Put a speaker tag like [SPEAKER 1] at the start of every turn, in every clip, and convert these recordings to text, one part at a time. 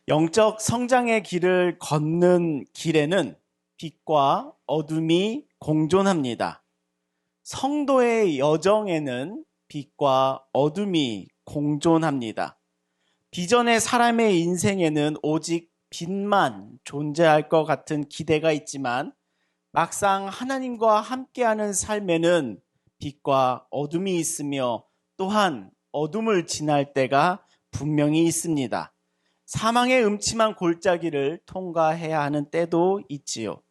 [SPEAKER 1] 영적 성장의 길을 걷는 길에는 빛과 어둠이 공존합니다. 성도의 여정에는 빛과 어둠이 공존합니다. 비전의 사람의 인생에는 오직 빛만 존재할 것 같은 기대가 있지만 막상 하나님과 함께하는 삶에는 빛과 어둠이 있으며 또한 어둠을 지날 때가 분명히 있습니다. 사망의 음침한 골짜기를 통과해야 하는 때도 있지요.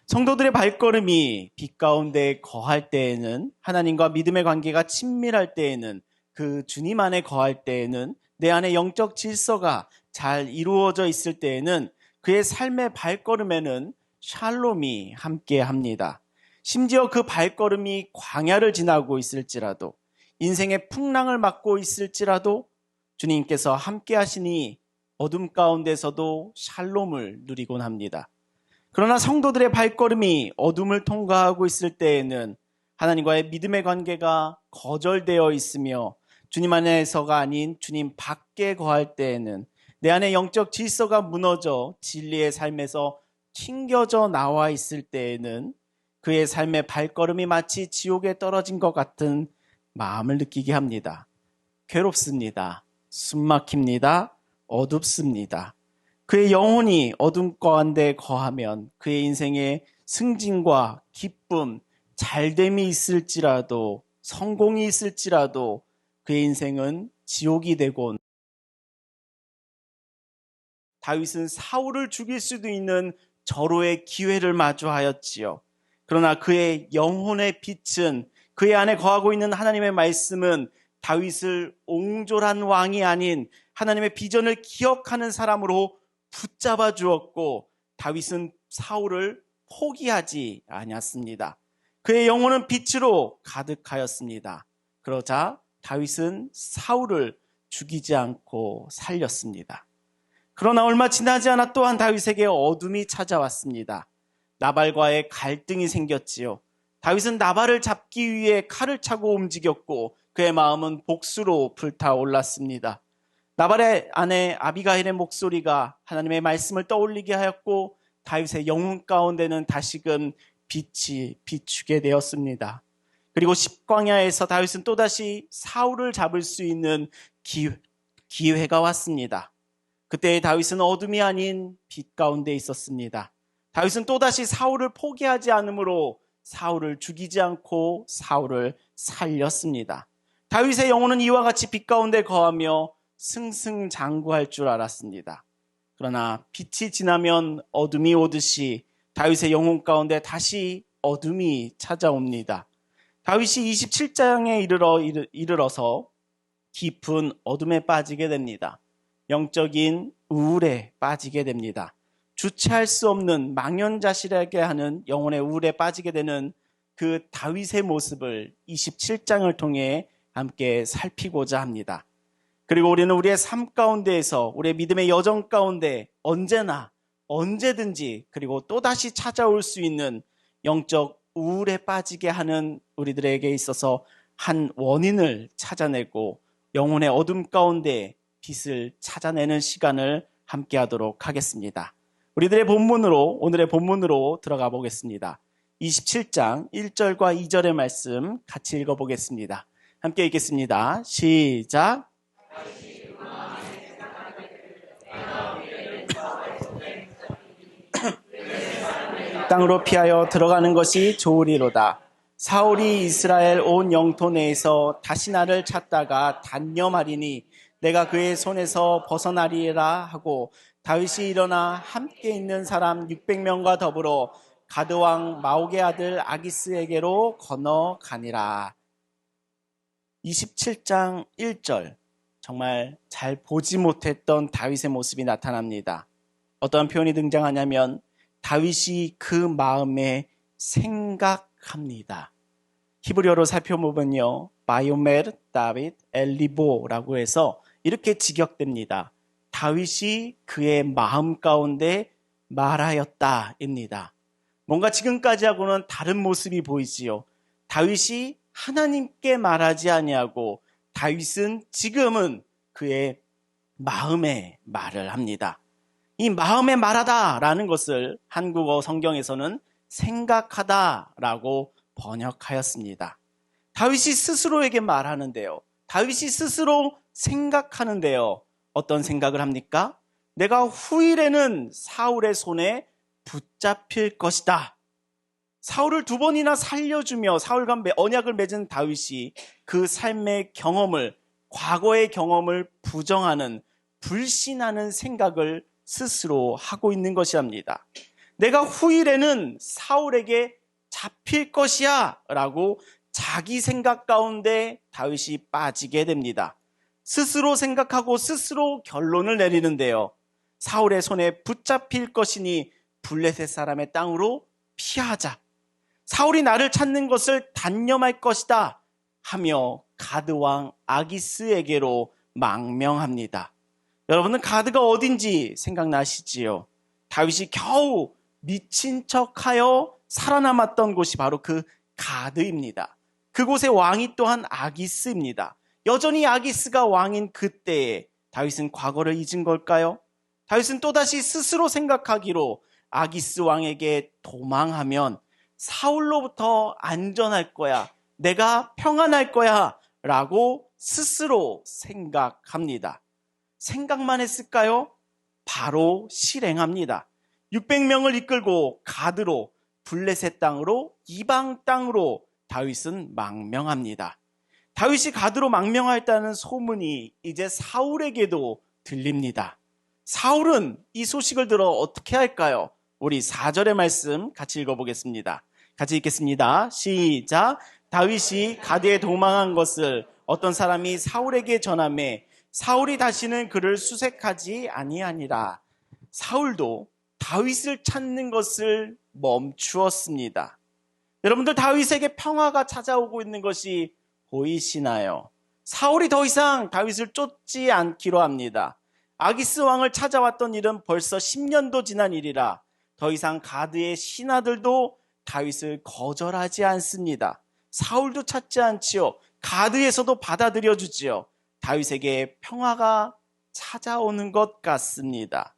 [SPEAKER 1] 성도들의 발걸음이 빛 가운데 거할 때에는, 하나님과 믿음의 관계가 친밀할 때에는, 그 주님 안에 거할 때에는, 내 안에 영적 질서가 잘 이루어져 있을 때에는 그의 삶의 발걸음에는 샬롬이 함께합니다. 심지어 그 발걸음이 광야를 지나고 있을지라도, 인생의 풍랑을 맞고 있을지라도 주님께서 함께하시니 어둠 가운데서도 샬롬을 누리곤 합니다. 그러나 성도들의 발걸음이 어둠을 통과하고 있을 때에는 하나님과의 믿음의 관계가 거절되어 있으며 주님 안에서가 아닌 주님 밖에 거할 때에는 내 안에 영적 질서가 무너져 진리의 삶에서 튕겨져 나와 있을 때에는 그의 삶의 발걸음이 마치 지옥에 떨어진 것 같은 마음을 느끼게 합니다. 괴롭습니다. 숨막힙니다. 어둡습니다. 그의 영혼이 어둠 가운데 거하면 그의 인생에 승진과 기쁨, 잘됨이 있을지라도, 성공이 있을지라도 그의 인생은 지옥이 되곤, 다윗은 사울을 죽일 수도 있는 절호의 기회를 마주하였지요. 그러나 그의 영혼의 빛은, 그의 안에 거하고 있는 하나님의 말씀은 다윗을 옹졸한 왕이 아닌 하나님의 비전을 기억하는 사람으로 붙잡아 주었고, 다윗은 사울을 포기하지 않았습니다. 그의 영혼은 빛으로 가득하였습니다. 그러자 다윗은 사울을 죽이지 않고 살렸습니다. 그러나 얼마 지나지 않아 또한 다윗에게 어둠이 찾아왔습니다. 나발과의 갈등이 생겼지요. 다윗은 나발을 잡기 위해 칼을 차고 움직였고 그의 마음은 복수로 불타올랐습니다. 나발의 아내 아비가일의 목소리가 하나님의 말씀을 떠올리게 하였고 다윗의 영혼 가운데는 다시금 빛이 비추게 되었습니다. 그리고 십광야에서 다윗은 또다시 사울을 잡을 수 있는 기회가 왔습니다. 그때 다윗은 어둠이 아닌 빛 가운데 있었습니다. 다윗은 또다시 사울을 포기하지 않으므로 사울을 죽이지 않고 사울을 살렸습니다. 다윗의 영혼은 이와 같이 빛 가운데 거하며 승승장구할 줄 알았습니다. 그러나 빛이 지나면 어둠이 오듯이 다윗의 영혼 가운데 다시 어둠이 찾아옵니다. 다윗이 27장에 이르러서 깊은 어둠에 빠지게 됩니다. 영적인 우울에 빠지게 됩니다. 주체할 수 없는 망연자실하게 하는 영혼의 우울에 빠지게 되는 그 다윗의 모습을 27장을 통해 함께 살피고자 합니다. 그리고 우리는 우리의 삶 가운데에서 우리의 믿음의 여정 가운데 언제나 언제든지 그리고 또다시 찾아올 수 있는 영적 우울에 빠지게 하는 우리들에게 있어서 한 원인을 찾아내고 영혼의 어둠 가운데 빛을 찾아내는 시간을 함께 하도록 하겠습니다. 우리들의 오늘의 본문으로 들어가 보겠습니다. 27장 1절과 2절의 말씀 같이 읽어보겠습니다. 함께 읽겠습니다. 시작. 땅으로 피하여 들어가는 것이 좋으리로다. 사울이 이스라엘 온 영토 내에서 다시 나를 찾다가 단념하리니 내가 그의 손에서 벗어나리라 하고 다윗이 일어나 함께 있는 사람 600명과 더불어 가드왕 마옥의 아들 아기스에게로 건너가니라. 27장 1절, 정말 잘 보지 못했던 다윗의 모습이 나타납니다. 어떠한 표현이 등장하냐면 다윗이 그 마음에 생각합니다. 히브리어로 살펴보면요, 바이오메르 다윗 엘리보라고 해서 이렇게 직역됩니다. 다윗이 그의 마음 가운데 말하였다입니다. 뭔가 지금까지하고는 다른 모습이 보이지요. 다윗이 하나님께 말하지 아니하고 다윗은 지금은 그의 마음의 말을 합니다. 이 마음의 말하다라는 것을 한국어 성경에서는 생각하다라고 번역하였습니다. 다윗이 스스로에게 말하는데요. 다윗이 스스로 생각하는데요. 어떤 생각을 합니까? 내가 후일에는 사울의 손에 붙잡힐 것이다. 사울을 2번이나 살려주며 사울과 언약을 맺은 다윗이 그 삶의 경험을, 과거의 경험을 부정하는, 불신하는 생각을 스스로 하고 있는 것이랍니다. 내가 후일에는 사울에게 잡힐 것이야 라고 자기 생각 가운데 다윗이 빠지게 됩니다. 스스로 생각하고 스스로 결론을 내리는데요. 사울의 손에 붙잡힐 것이니 블레셋 사람의 땅으로 피하자. 사울이 나를 찾는 것을 단념할 것이다 하며 가드 왕 아기스에게로 망명합니다. 여러분은 가드가 어딘지 생각나시지요? 다윗이 겨우 미친 척하여 살아남았던 곳이 바로 그 가드입니다. 그곳의 왕이 또한 아기스입니다. 여전히 아기스가 왕인 그때에 다윗은 과거를 잊은 걸까요? 다윗은 또다시 스스로 생각하기로 아기스 왕에게 도망하면 사울로부터 안전할 거야, 내가 평안할 거야 라고 스스로 생각합니다. 생각만 했을까요? 바로 실행합니다. 600명을 이끌고 가드로, 블레셋 땅으로, 이방 땅으로 다윗은 망명합니다. 다윗이 가드로 망명하였다는 소문이 이제 사울에게도 들립니다. 사울은 이 소식을 들어 어떻게 할까요? 우리 4절의 말씀 같이 읽어보겠습니다. 같이 읽겠습니다. 시작. 다윗이 가드에 도망한 것을 어떤 사람이 사울에게 전하매 사울이 다시는 그를 수색하지 아니하니라. 사울도 다윗을 찾는 것을 멈추었습니다. 여러분들, 다윗에게 평화가 찾아오고 있는 것이 보이시나요? 사울이 더 이상 다윗을 쫓지 않기로 합니다. 아기스 왕을 찾아왔던 일은 벌써 10년도 지난 일이라 더 이상 가드의 신하들도 다윗을 거절하지 않습니다. 사울도 찾지 않지요. 가드에서도 받아들여 주지요. 다윗에게 평화가 찾아오는 것 같습니다.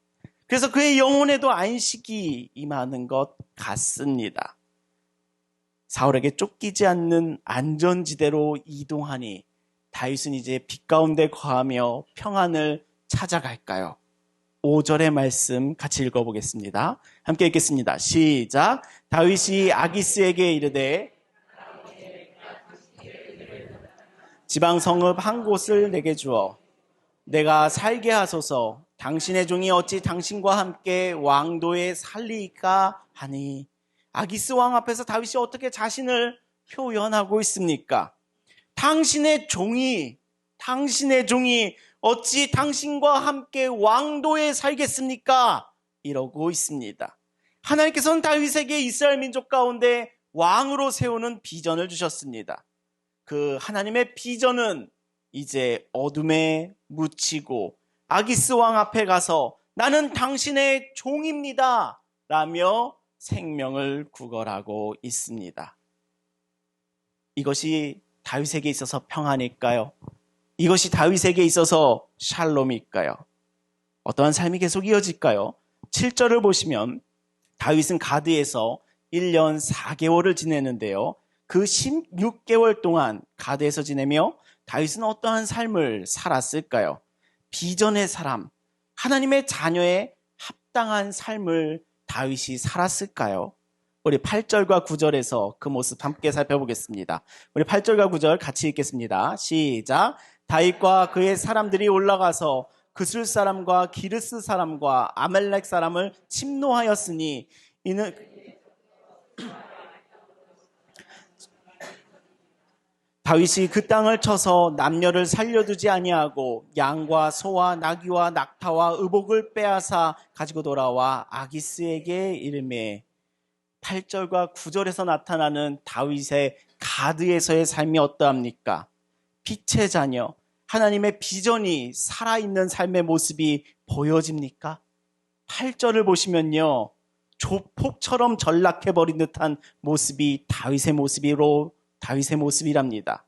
[SPEAKER 1] 그래서 그의 영혼에도 안식이 임하는 것 같습니다. 사울에게 쫓기지 않는 안전지대로 이동하니 다윗은 이제 빛 가운데 거하며 평안을 찾아갈까요? 5절의 말씀 같이 읽어보겠습니다. 함께 읽겠습니다. 시작. 다윗이 아기스에게 이르되 지방 성읍 한 곳을 내게 주어 내가 살게 하소서. 당신의 종이 어찌 당신과 함께 왕도에 살리까 하니. 아기스 왕 앞에서 다윗이 어떻게 자신을 표현하고 있습니까? 당신의 종이 어찌 당신과 함께 왕도에 살겠습니까? 이러고 있습니다. 하나님께서는 다윗에게 이스라엘 민족 가운데 왕으로 세우는 비전을 주셨습니다. 그 하나님의 비전은 이제 어둠에 묻히고 아기스 왕 앞에 가서 나는 당신의 종입니다 라며 생명을 구걸하고 있습니다. 이것이 다윗에게 있어서 평안일까요? 이것이 다윗에게 있어서 샬롬일까요? 어떠한 삶이 계속 이어질까요? 7절을 보시면 다윗은 가드에서 1년 4개월을 지내는데요. 그 16개월 동안 가드에서 지내며 다윗은 어떠한 삶을 살았을까요? 비전의 사람, 하나님의 자녀의 합당한 삶을 다윗이 살았을까요? 우리 8절과 9절에서 그 모습 함께 살펴보겠습니다. 우리 8절과 9절 같이 읽겠습니다. 시작. 다윗과 그의 사람들이 올라가서 그술 사람과 기르스 사람과 아멜렉 사람을 침노하였으니 이는 다윗이 그 땅을 쳐서 남녀를 살려두지 아니하고 양과 소와 나귀와 낙타와 의복을 빼앗아 가지고 돌아와 아기스에게 이르매. 8절과 9절에서 나타나는 다윗의 가드에서의 삶이 어떠합니까? 빛의 자녀, 하나님의 비전이 살아있는 삶의 모습이 보여집니까? 8절을 보시면요, 조폭처럼 전락해버린 듯한 모습이 다윗의 모습이랍니다.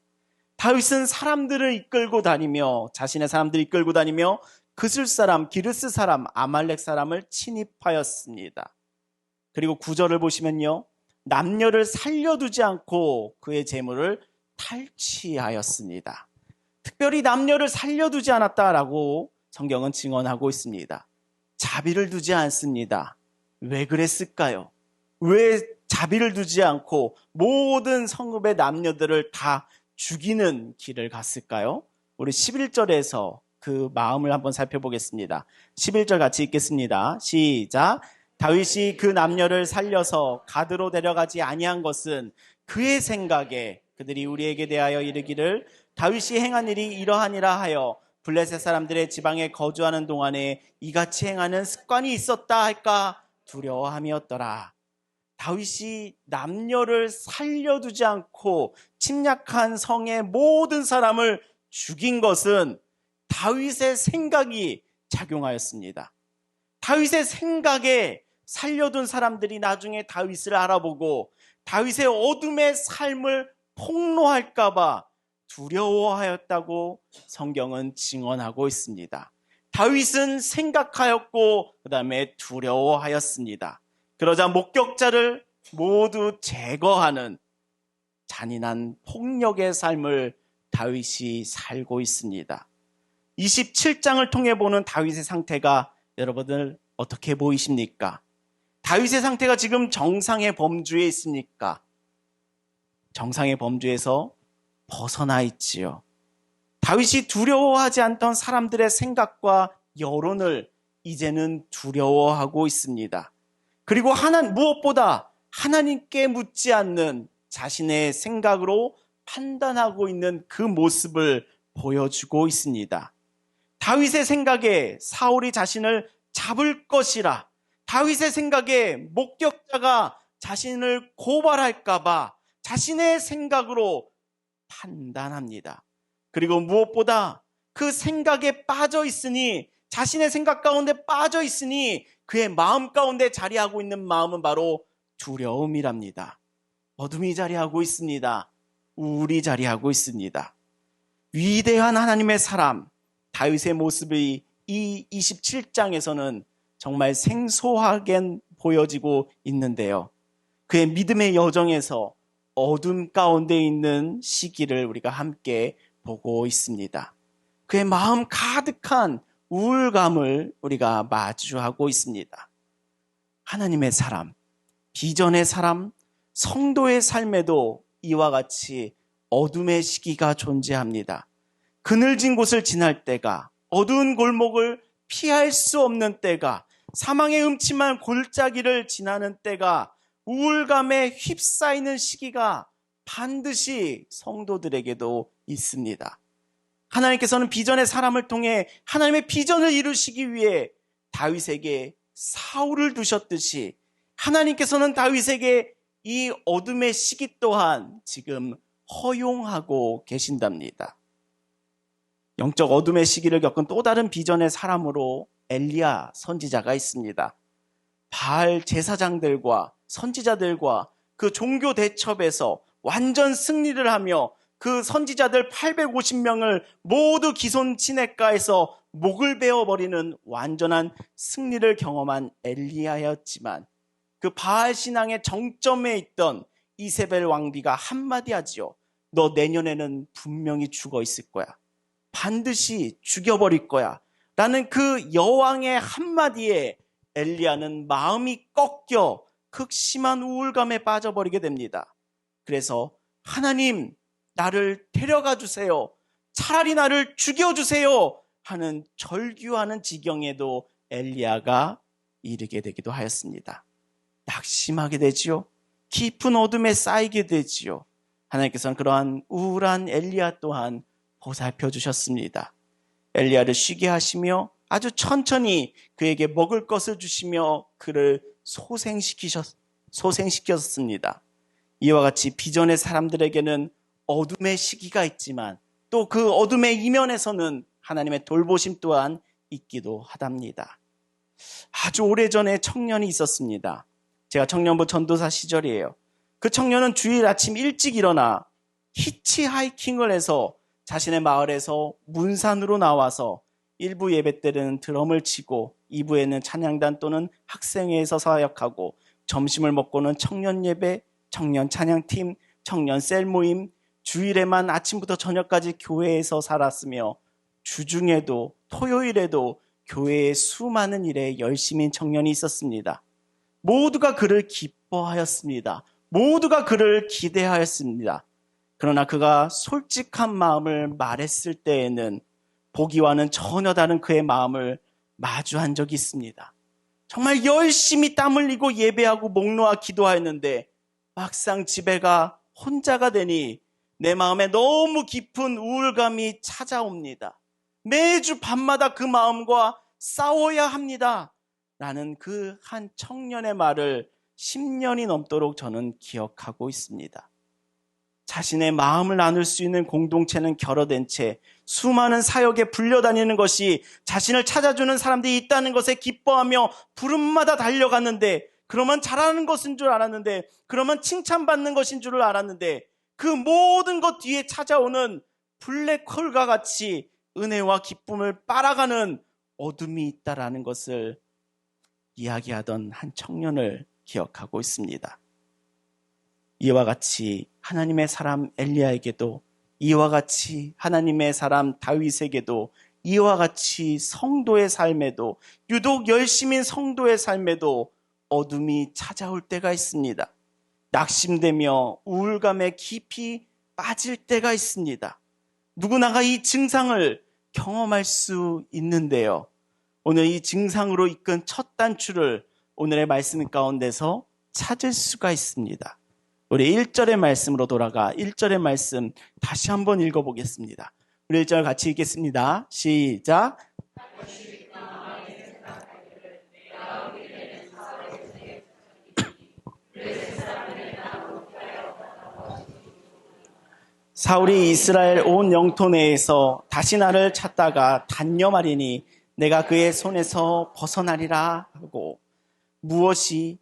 [SPEAKER 1] 다윗은 사람들을 이끌고 다니며, 자신의 사람들을 이끌고 다니며 그슬 사람, 기르스 사람, 아말렉 사람을 침입하였습니다. 그리고 9절을 보시면요, 남녀를 살려두지 않고 그의 재물을 탈취하였습니다. 특별히 남녀를 살려두지 않았다라고 성경은 증언하고 있습니다. 자비를 두지 않습니다. 왜 그랬을까요? 왜 자비를 두지 않고 모든 성읍의 남녀들을 다 죽이는 길을 갔을까요? 우리 11절에서 그 마음을 한번 살펴보겠습니다. 11절 같이 읽겠습니다. 시작. 다윗이 그 남녀를 살려서 가드로 데려가지 아니한 것은 그의 생각에 그들이 우리에게 대하여 이르기를 다윗이 행한 일이 이러하니라 하여 블레셋 사람들의 지방에 거주하는 동안에 이같이 행하는 습관이 있었다 할까 두려워함이었더라. 다윗이 남녀를 살려두지 않고 침략한 성의 모든 사람을 죽인 것은 다윗의 생각이 작용하였습니다. 다윗의 생각에 살려둔 사람들이 나중에 다윗을 알아보고 다윗의 어둠의 삶을 폭로할까 봐 두려워하였다고 성경은 증언하고 있습니다. 다윗은 생각하였고 그 다음에 두려워하였습니다. 그러자 목격자를 모두 제거하는 잔인한 폭력의 삶을 다윗이 살고 있습니다. 27장을 통해 보는 다윗의 상태가 여러분들 어떻게 보이십니까? 다윗의 상태가 지금 정상의 범주에 있습니까? 정상의 범주에서 벗어나 있지요. 다윗이 두려워하지 않던 사람들의 생각과 여론을 이제는 두려워하고 있습니다. 그리고 무엇보다 하나님께 묻지 않는 자신의 생각으로 판단하고 있는 그 모습을 보여주고 있습니다. 다윗의 생각에 사울이 자신을 잡을 것이라, 다윗의 생각에 목격자가 자신을 고발할까 봐 자신의 생각으로 판단합니다. 그리고 무엇보다 그 생각에 빠져 있으니, 자신의 생각 가운데 빠져 있으니 그의 마음 가운데 자리하고 있는 마음은 바로 두려움이랍니다. 어둠이 자리하고 있습니다. 우울이 자리하고 있습니다. 위대한 하나님의 사람 다윗의 모습이 이 27장에서는 정말 생소하게 보여지고 있는데요. 그의 믿음의 여정에서 어둠 가운데 있는 시기를 우리가 함께 보고 있습니다. 그의 마음 가득한 우울감을 우리가 마주하고 있습니다. 하나님의 사람, 비전의 사람, 성도의 삶에도 이와 같이 어둠의 시기가 존재합니다. 그늘진 곳을 지날 때가, 어두운 골목을 피할 수 없는 때가, 사망의 음침한 골짜기를 지나는 때가, 우울감에 휩싸이는 시기가 반드시 성도들에게도 있습니다. 하나님께서는 비전의 사람을 통해 하나님의 비전을 이루시기 위해 다윗에게 사울을 두셨듯이 하나님께서는 다윗에게 이 어둠의 시기 또한 지금 허용하고 계신답니다. 영적 어둠의 시기를 겪은 또 다른 비전의 사람으로 엘리야 선지자가 있습니다. 바알 제사장들과 선지자들과 그 종교 대첩에서 완전 승리를 하며 그 선지자들 850명을 모두 기손 치내가에서 목을 베어버리는 완전한 승리를 경험한 엘리야였지만 그 바알 신앙의 정점에 있던 이세벨 왕비가 한마디 하지요. 너 내년에는 분명히 죽어 있을 거야. 반드시 죽여버릴 거야. 라는 그 여왕의 한마디에 엘리야는 마음이 꺾여 극심한 우울감에 빠져버리게 됩니다. 그래서 하나님, 나를 데려가 주세요. 차라리 나를 죽여주세요. 하는 절규하는 지경에도 엘리야가 이르게 되기도 하였습니다. 낙심하게 되지요. 깊은 어둠에 쌓이게 되지요. 하나님께서는 그러한 우울한 엘리야 또한 보살펴 주셨습니다. 엘리야를 쉬게 하시며 아주 천천히 그에게 먹을 것을 주시며 그를 소생시켰습니다. 이와 같이 비전의 사람들에게는 어둠의 시기가 있지만 또 그 어둠의 이면에서는 하나님의 돌보심 또한 있기도 하답니다. 아주 오래전에 청년이 있었습니다. 제가 청년부 전도사 시절이에요. 그 청년은 주일 아침 일찍 일어나 히치하이킹을 해서 자신의 마을에서 문산으로 나와서 1부 예배 때는 드럼을 치고 2부에는 찬양단 또는 학생회에서 사역하고 점심을 먹고는 청년 예배, 청년 찬양팀, 청년 셀 모임, 주일에만 아침부터 저녁까지 교회에서 살았으며 주중에도 토요일에도 교회의 수많은 일에 열심인 청년이 있었습니다. 모두가 그를 기뻐하였습니다. 모두가 그를 기대하였습니다. 그러나 그가 솔직한 마음을 말했을 때에는 보기와는 전혀 다른 그의 마음을 마주한 적이 있습니다. 정말 열심히 땀 흘리고 예배하고 목 놓아 기도하였는데 막상 집에 가 혼자가 되니 내 마음에 너무 깊은 우울감이 찾아옵니다. 매주 밤마다 그 마음과 싸워야 합니다. 라는 그 한 청년의 말을 10년이 넘도록 저는 기억하고 있습니다. 자신의 마음을 나눌 수 있는 공동체는 결여된 채 수많은 사역에 불려다니는 것이 자신을 찾아주는 사람들이 있다는 것에 기뻐하며 부름마다 달려갔는데, 그러면 잘하는 것인 줄 알았는데, 그러면 칭찬받는 것인 줄 알았는데, 그 모든 것 뒤에 찾아오는 블랙홀과 같이 은혜와 기쁨을 빨아가는 어둠이 있다라는 것을 이야기하던 한 청년을 기억하고 있습니다. 이와 같이 하나님의 사람 엘리야에게도, 이와 같이 하나님의 사람 다윗에게도, 이와 같이 성도의 삶에도, 유독 열심인 성도의 삶에도 어둠이 찾아올 때가 있습니다. 낙심되며 우울감에 깊이 빠질 때가 있습니다. 누구나가 이 증상을 경험할 수 있는데요. 오늘 이 증상으로 이끈 첫 단추를 오늘의 말씀 가운데서 찾을 수가 있습니다. 우리 1절의 말씀으로 돌아가 1절의 말씀 다시 한번 읽어보겠습니다. 우리 1절 같이 읽겠습니다. 시작. 사울이 이스라엘 온 영토 내에서 다시 나를 찾다가 단념하리니 내가 그의 손에서 벗어나리라 하고, 무엇이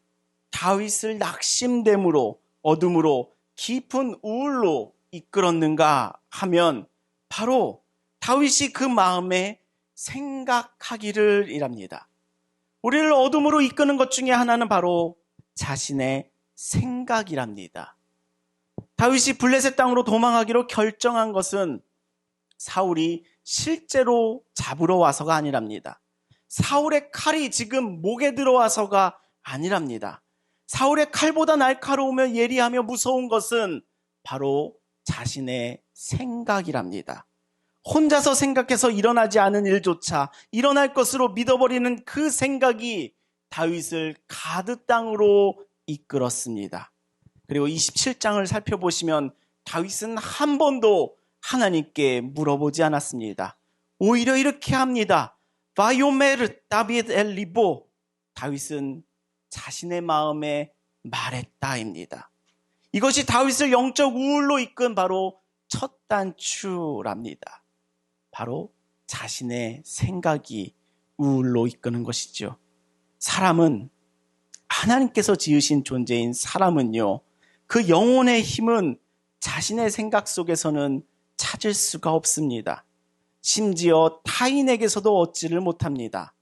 [SPEAKER 1] 다윗을 낙심됨으로 어둠으로 깊은 우울로 이끌었는가 하면 바로 다윗이 그 마음에 생각하기를 이랍니다. 우리를 어둠으로 이끄는 것 중에 하나는 바로 자신의 생각이랍니다. 다윗이 블레셋 땅으로 도망하기로 결정한 것은 사울이 실제로 잡으러 와서가 아니랍니다. 사울의 칼이 지금 목에 들어와서가 아니랍니다. 사울의 칼보다 날카로우며 예리하며 무서운 것은 바로 자신의 생각이랍니다. 혼자서 생각해서 일어나지 않은 일조차 일어날 것으로 믿어버리는 그 생각이 다윗을 가드 땅으로 이끌었습니다. 그리고 27장을 살펴보시면 다윗은 한 번도 하나님께 물어보지 않았습니다. 오히려 이렇게 합니다. 바요메르 다비드 엘 리보. 다윗은 자신의 마음에 말했다입니다. 이것이 다윗을 영적 우울로 이끈 바로 첫 단추랍니다. 바로 자신의 생각이 우울로 이끄는 것이죠. 사람은, 하나님께서 지으신 존재인 사람은요, 그 영혼의 힘은 자신의 생각 속에서는 찾을 수가 없습니다. 심지어 타인에게서도 얻지를 못합니다.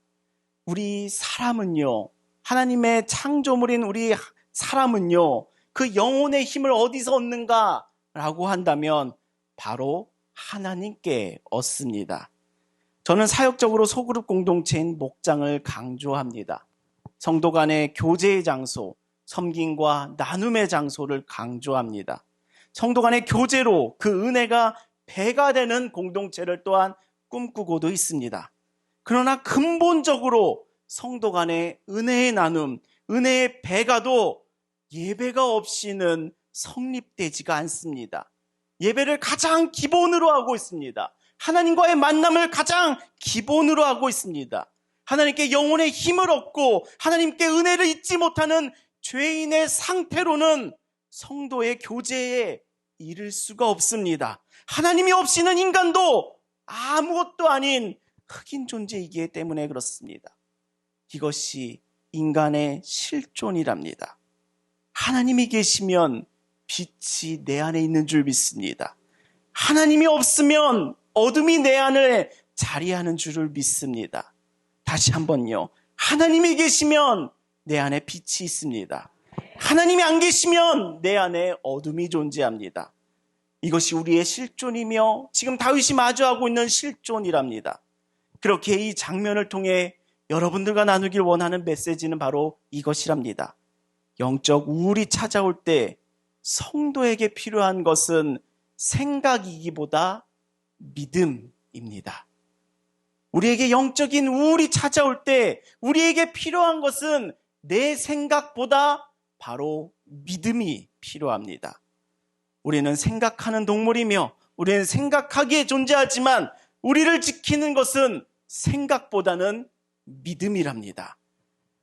[SPEAKER 1] 우리 사람은요, 하나님의 창조물인 우리 사람은요, 그 영혼의 힘을 어디서 얻는가라고 한다면 바로 하나님께 얻습니다. 저는 사역적으로 소그룹 공동체인 목장을 강조합니다. 성도 간의 교제의 장소, 섬김과 나눔의 장소를 강조합니다. 성도 간의 교제로 그 은혜가 배가 되는 공동체를 또한 꿈꾸고도 있습니다. 그러나 근본적으로 성도 간의 은혜의 나눔, 은혜의 배가도 예배가 없이는 성립되지가 않습니다. 예배를 가장 기본으로 하고 있습니다. 하나님과의 만남을 가장 기본으로 하고 있습니다. 하나님께 영혼의 힘을 얻고 하나님께 은혜를 잊지 못하는 죄인의 상태로는 성도의 교제에 이를 수가 없습니다. 하나님이 없이는 인간도 아무것도 아닌 흑인 존재이기 때문에 그렇습니다. 이것이 인간의 실존이랍니다. 하나님이 계시면 빛이 내 안에 있는 줄 믿습니다. 하나님이 없으면 어둠이 내 안을 자리하는 줄을 믿습니다. 다시 한번요. 하나님이 계시면 내 안에 빛이 있습니다. 하나님이 안 계시면 내 안에 어둠이 존재합니다. 이것이 우리의 실존이며 지금 다윗이 마주하고 있는 실존이랍니다. 그렇게 이 장면을 통해 여러분들과 나누길 원하는 메시지는 바로 이것이랍니다. 영적 우울이 찾아올 때 성도에게 필요한 것은 생각이기보다 믿음입니다. 우리에게 영적인 우울이 찾아올 때 우리에게 필요한 것은 내 생각보다 바로 믿음이 필요합니다. 우리는 생각하는 동물이며 우리는 생각하기에 존재하지만 우리를 지키는 것은 생각보다는 믿음이랍니다.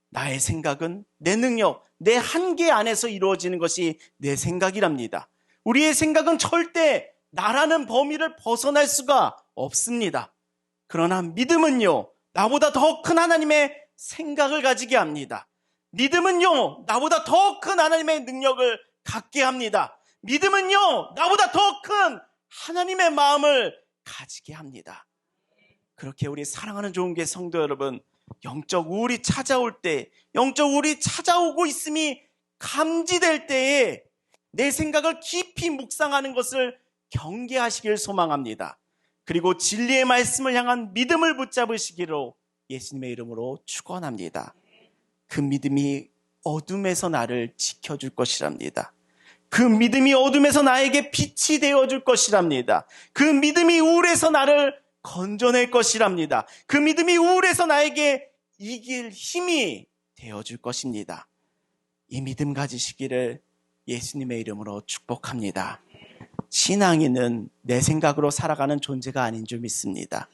[SPEAKER 1] 나의 생각은 내 능력, 내 한계 안에서 이루어지는 것이 내 생각이랍니다. 우리의 생각은 절대 나라는 범위를 벗어날 수가 없습니다. 그러나 믿음은요, 나보다 더 큰 하나님의 생각을 가지게 합니다. 믿음은요, 나보다 더 큰 하나님의 능력을 갖게 합니다. 믿음은요, 나보다 더 큰 하나님의 마음을 가지게 합니다. 그렇게 우리 사랑하는 좋은교회 성도 여러분, 영적 우울이 찾아올 때, 영적 우울이 찾아오고 있음이 감지될 때에 내 생각을 깊이 묵상하는 것을 경계하시길 소망합니다. 그리고 진리의 말씀을 향한 믿음을 붙잡으시기로 예수님의 이름으로 축원합니다. 그 믿음이 어둠에서 나를 지켜줄 것이랍니다. 그 믿음이 어둠에서 나에게 빛이 되어줄 것이랍니다. 그 믿음이 우울에서 나를 건져낼 것이랍니다. 그 믿음이 우울에서 나에게 이길 힘이 되어줄 것입니다. 이 믿음 가지시기를 예수님의 이름으로 축복합니다. 신앙인은 내 생각으로 살아가는 존재가 아닌 줄 믿습니다.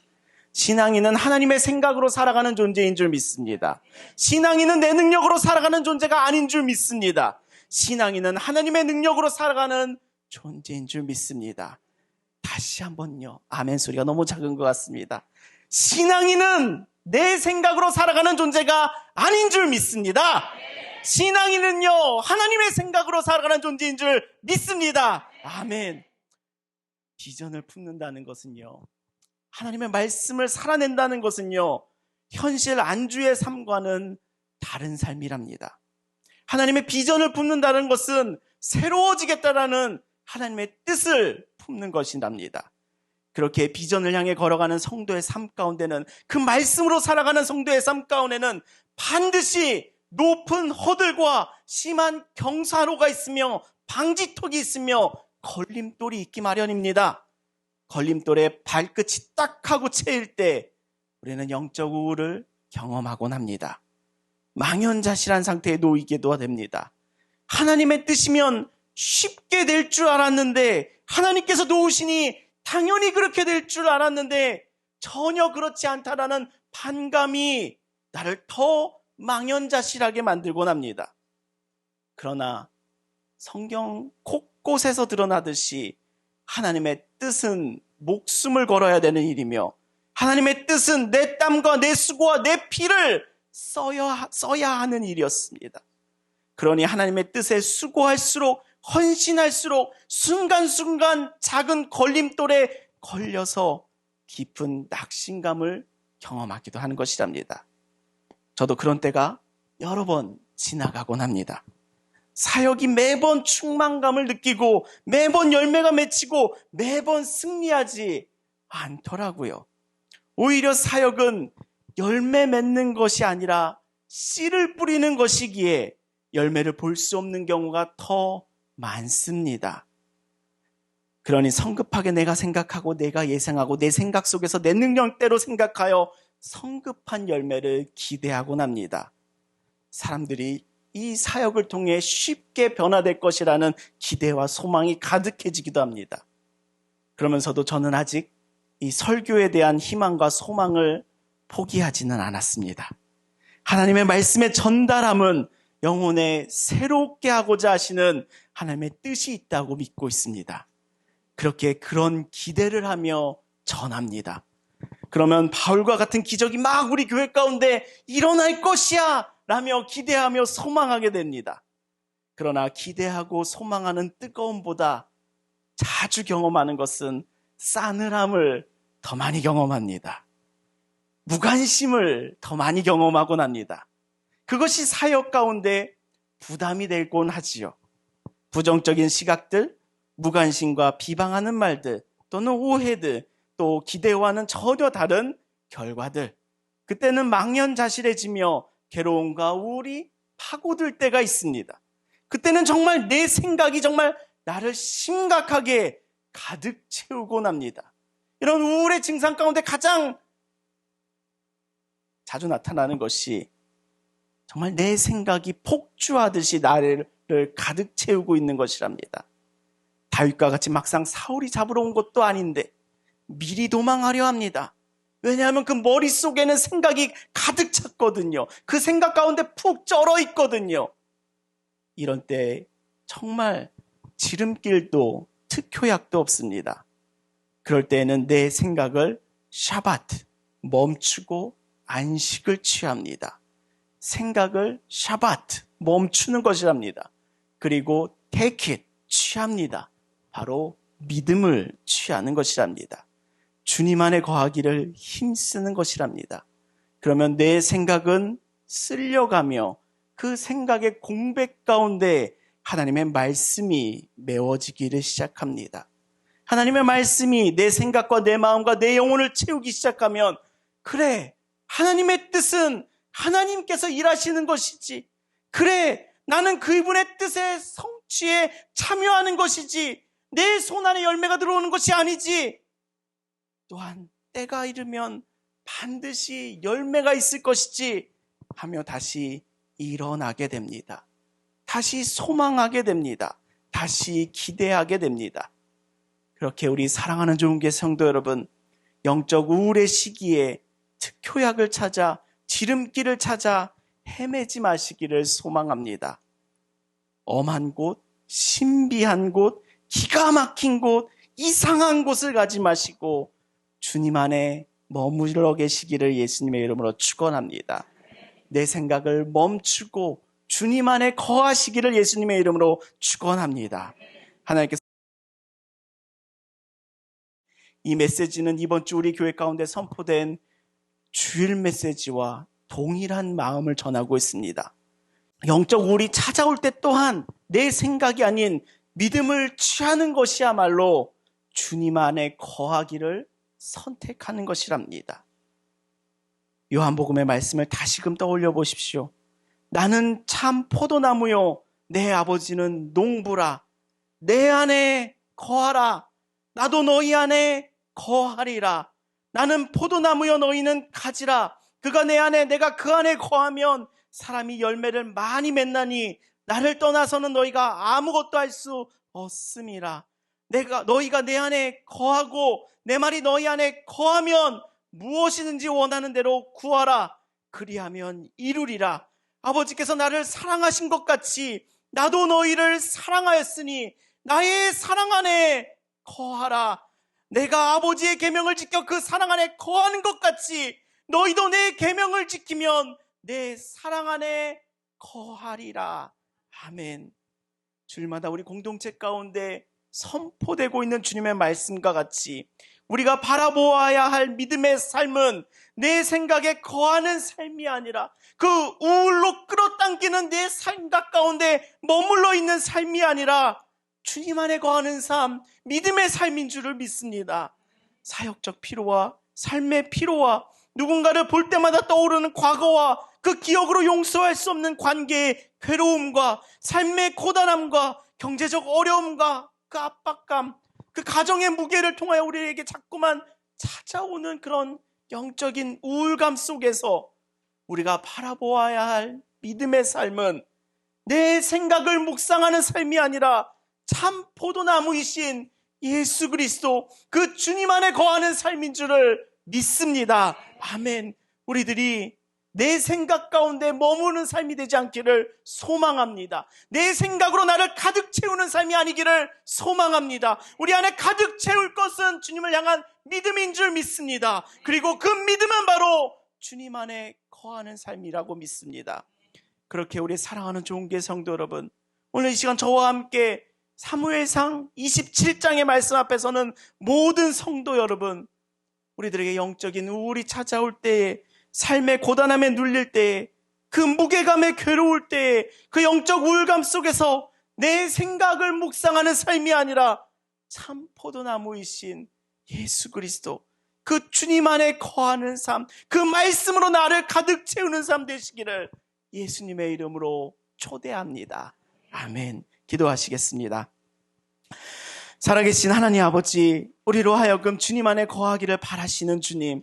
[SPEAKER 1] 신앙인은 하나님의 생각으로 살아가는 존재인 줄 믿습니다. 신앙인은 내 능력으로 살아가는 존재가 아닌 줄 믿습니다. 신앙인은 하나님의 능력으로 살아가는 존재인 줄 믿습니다. 다시 한번요. 아멘 소리가 너무 작은 것 같습니다. 신앙인은 내 생각으로 살아가는 존재가 아닌 줄 믿습니다. 신앙인은요, 하나님의 생각으로 살아가는 존재인 줄 믿습니다. 아멘. 비전을 품는다는 것은요, 하나님의 말씀을 살아낸다는 것은요, 현실 안주의 삶과는 다른 삶이랍니다. 하나님의 비전을 품는다는 것은 새로워지겠다라는 하나님의 뜻을 품는 것이랍니다. 그렇게 비전을 향해 걸어가는 성도의 삶 가운데는, 그 말씀으로 살아가는 성도의 삶 가운데는 반드시 높은 허들과 심한 경사로가 있으며 방지턱이 있으며 걸림돌이 있기 마련입니다. 걸림돌에 발끝이 딱 하고 채일 때 우리는 영적 우울을 경험하곤 합니다. 망연자실한 상태에 놓이기도 됩니다. 하나님의 뜻이면 쉽게 될 줄 알았는데, 하나님께서 도우시니 당연히 그렇게 될 줄 알았는데 전혀 그렇지 않다라는 반감이 나를 더 망연자실하게 만들곤 합니다. 그러나 성경 곳곳에서 드러나듯이 하나님의 뜻은 목숨을 걸어야 되는 일이며, 하나님의 뜻은 내 땀과 내 수고와 내 피를 써야 하는 일이었습니다. 그러니 하나님의 뜻에 수고할수록, 헌신할수록 순간순간 작은 걸림돌에 걸려서 깊은 낙심감을 경험하기도 하는 것이랍니다. 저도 그런 때가 여러 번 지나가곤 합니다. 사역이 매번 충만감을 느끼고 매번 열매가 맺히고 매번 승리하지 않더라고요. 오히려 사역은 열매 맺는 것이 아니라 씨를 뿌리는 것이기에 열매를 볼 수 없는 경우가 더 많습니다. 그러니 성급하게 내가 생각하고 내가 예상하고 내 생각 속에서 내 능력대로 생각하여 성급한 열매를 기대하곤 합니다. 사람들이 이 사역을 통해 쉽게 변화될 것이라는 기대와 소망이 가득해지기도 합니다. 그러면서도 저는 아직 이 설교에 대한 희망과 소망을 포기하지는 않았습니다. 하나님의 말씀의 전달함은 영혼에 새롭게 하고자 하시는 하나님의 뜻이 있다고 믿고 있습니다. 그렇게 그런 기대를 하며 전합니다. 그러면 바울과 같은 기적이 막 우리 교회 가운데 일어날 것이야 라며 기대하며 소망하게 됩니다. 그러나 기대하고 소망하는 뜨거움보다 자주 경험하는 것은 싸늘함을 더 많이 경험합니다. 무관심을 더 많이 경험하곤 합니다. 그것이 사역 가운데 부담이 되곤 하지요. 부정적인 시각들, 무관심과 비방하는 말들, 또는 오해들, 또 기대와는 전혀 다른 결과들. 그때는 망연자실해지며 괴로움과 우울이 파고들 때가 있습니다. 그때는 정말 내 생각이 정말 나를 심각하게 가득 채우곤 합니다. 이런 우울의 증상 가운데 가장 자주 나타나는 것이 정말 내 생각이 폭주하듯이 나를 가득 채우고 있는 것이랍니다. 다윗과 같이 막상 사울이 잡으러 온 것도 아닌데 미리 도망하려 합니다. 왜냐하면 그 머릿속에는 생각이 가득 찼거든요. 그 생각 가운데 푹 쩔어 있거든요. 이런 때 정말 지름길도 특효약도 없습니다. 그럴 때에는 내 생각을 샤바트, 멈추고 안식을 취합니다. 생각을 샤바트, 멈추는 것이랍니다. 그리고 take it, 취합니다. 바로 믿음을 취하는 것이랍니다. 주님 안에 거하기를 힘쓰는 것이랍니다. 그러면 내 생각은 쓸려가며 그 생각의 공백 가운데 하나님의 말씀이 메워지기를 시작합니다. 하나님의 말씀이 내 생각과 내 마음과 내 영혼을 채우기 시작하면 그래, 하나님의 뜻은 하나님께서 일하시는 것이지. 그래, 나는 그분의 뜻의 성취에 참여하는 것이지. 내 손 안에 열매가 들어오는 것이 아니지. 또한 때가 이르면 반드시 열매가 있을 것이지 하며 다시 일어나게 됩니다. 다시 소망하게 됩니다. 다시 기대하게 됩니다. 그렇게 우리 사랑하는 좋은교회 성도 여러분, 영적 우울의 시기에 특효약을 찾아 지름길을 찾아 헤매지 마시기를 소망합니다. 엄한 곳, 신비한 곳, 기가 막힌 곳, 이상한 곳을 가지 마시고 주님 안에 머물러 계시기를 예수님의 이름으로 축원합니다. 내 생각을 멈추고 주님 안에 거하시기를 예수님의 이름으로 축원합니다. 하나님께서 이 메시지는 이번 주 우리 교회 가운데 선포된 주일 메시지와 동일한 마음을 전하고 있습니다. 영적 우울이 찾아올 때 또한 내 생각이 아닌 믿음을 취하는 것이야말로 주님 안에 거하기를 선택하는 것이랍니다. 요한복음의 말씀을 다시금 떠올려 보십시오. 나는 참 포도나무요, 내 아버지는 농부라. 내 안에 거하라. 나도 너희 안에 거하리라. 나는 포도나무요, 너희는 가지라. 그가 내 안에, 내가 그 안에 거하면 사람이 열매를 많이 맺나니 나를 떠나서는 너희가 아무것도 할 수 없음이라. 너희가 내 안에 거하고 내 말이 너희 안에 거하면 무엇이든지 원하는 대로 구하라. 그리하면 이루리라. 아버지께서 나를 사랑하신 것 같이 나도 너희를 사랑하였으니 나의 사랑 안에 거하라. 내가 아버지의 계명을 지켜 그 사랑 안에 거하는 것 같이 너희도 내 계명을 지키면 내 사랑 안에 거하리라. 아멘. 주일마다 우리 공동체 가운데 선포되고 있는 주님의 말씀과 같이 우리가 바라보아야 할 믿음의 삶은 내 생각에 거하는 삶이 아니라 그 우울로 끌어당기는 내 생각 가운데 머물러 있는 삶이 아니라 주님 안에 거하는 삶, 믿음의 삶인 줄을 믿습니다. 사역적 피로와 삶의 피로와 누군가를 볼 때마다 떠오르는 과거와 그 기억으로 용서할 수 없는 관계의 괴로움과 삶의 고단함과 경제적 어려움과 그 압박감, 그 가정의 무게를 통하여 우리에게 자꾸만 찾아오는 그런 영적인 우울감 속에서 우리가 바라보아야 할 믿음의 삶은 내 생각을 묵상하는 삶이 아니라 참 포도나무이신 예수 그리스도 그 주님 안에 거하는 삶인 줄을 믿습니다. 아멘. 우리들이 내 생각 가운데 머무는 삶이 되지 않기를 소망합니다. 내 생각으로 나를 가득 채우는 삶이 아니기를 소망합니다. 우리 안에 가득 채울 것은 주님을 향한 믿음인 줄 믿습니다. 그리고 그 믿음은 바로 주님 안에 거하는 삶이라고 믿습니다. 그렇게 우리 사랑하는 좋은교회 성도 여러분, 오늘 이 시간 저와 함께 사무엘상 27장의 말씀 앞에서는 모든 성도 여러분, 우리들에게 영적인 우울이 찾아올 때에, 삶의 고단함에 눌릴 때에, 그 무게감에 괴로울 때에, 그 영적 우울감 속에서 내 생각을 묵상하는 삶이 아니라 참 포도나무이신 예수 그리스도, 그 주님 안에 거하는 삶, 그 말씀으로 나를 가득 채우는 삶 되시기를 예수님의 이름으로 초대합니다. 아멘. 기도하시겠습니다. 살아계신 하나님 아버지, 우리로 하여금 주님 안에 거하기를 바라시는 주님,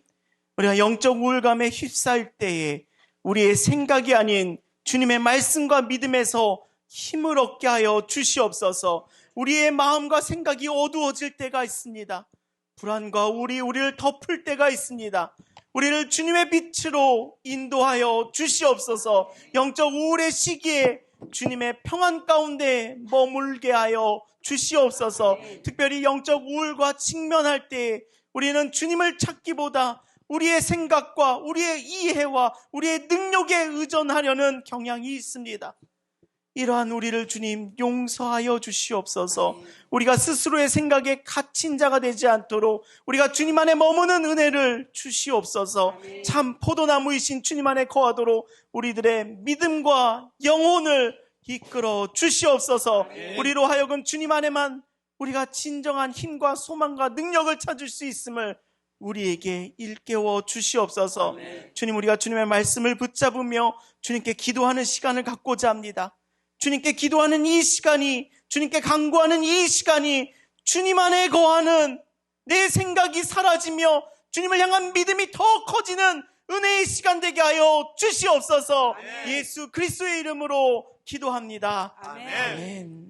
[SPEAKER 1] 우리가 영적 우울감에 휩싸일 때에 우리의 생각이 아닌 주님의 말씀과 믿음에서 힘을 얻게 하여 주시옵소서. 우리의 마음과 생각이 어두워질 때가 있습니다. 불안과 우리를 덮을 때가 있습니다. 우리를 주님의 빛으로 인도하여 주시옵소서. 영적 우울의 시기에 주님의 평안 가운데 머물게 하여 주시옵소서. 특별히 영적 우울과 직면할 때 우리는 주님을 찾기보다 우리의 생각과 우리의 이해와 우리의 능력에 의존하려는 경향이 있습니다. 이러한 우리를 주님 용서하여 주시옵소서. 우리가 스스로의 생각에 갇힌 자가 되지 않도록 우리가 주님 안에 머무는 은혜를 주시옵소서. 참 포도나무이신 주님 안에 거하도록 우리들의 믿음과 영혼을 이끌어 주시옵소서. 우리로 하여금 주님 안에만 우리가 진정한 힘과 소망과 능력을 찾을 수 있음을 우리에게 일깨워 주시옵소서. 주님, 우리가 주님의 말씀을 붙잡으며 주님께 기도하는 시간을 갖고자 합니다. 주님께 기도하는 이 시간이, 주님께 간구하는 이 시간이 주님 안에 거하는 내 생각이 사라지며 주님을 향한 믿음이 더 커지는 은혜의 시간 되게 하여 주시옵소서. 예수 그리스도의 이름으로 기도합니다. 아멘. 아멘.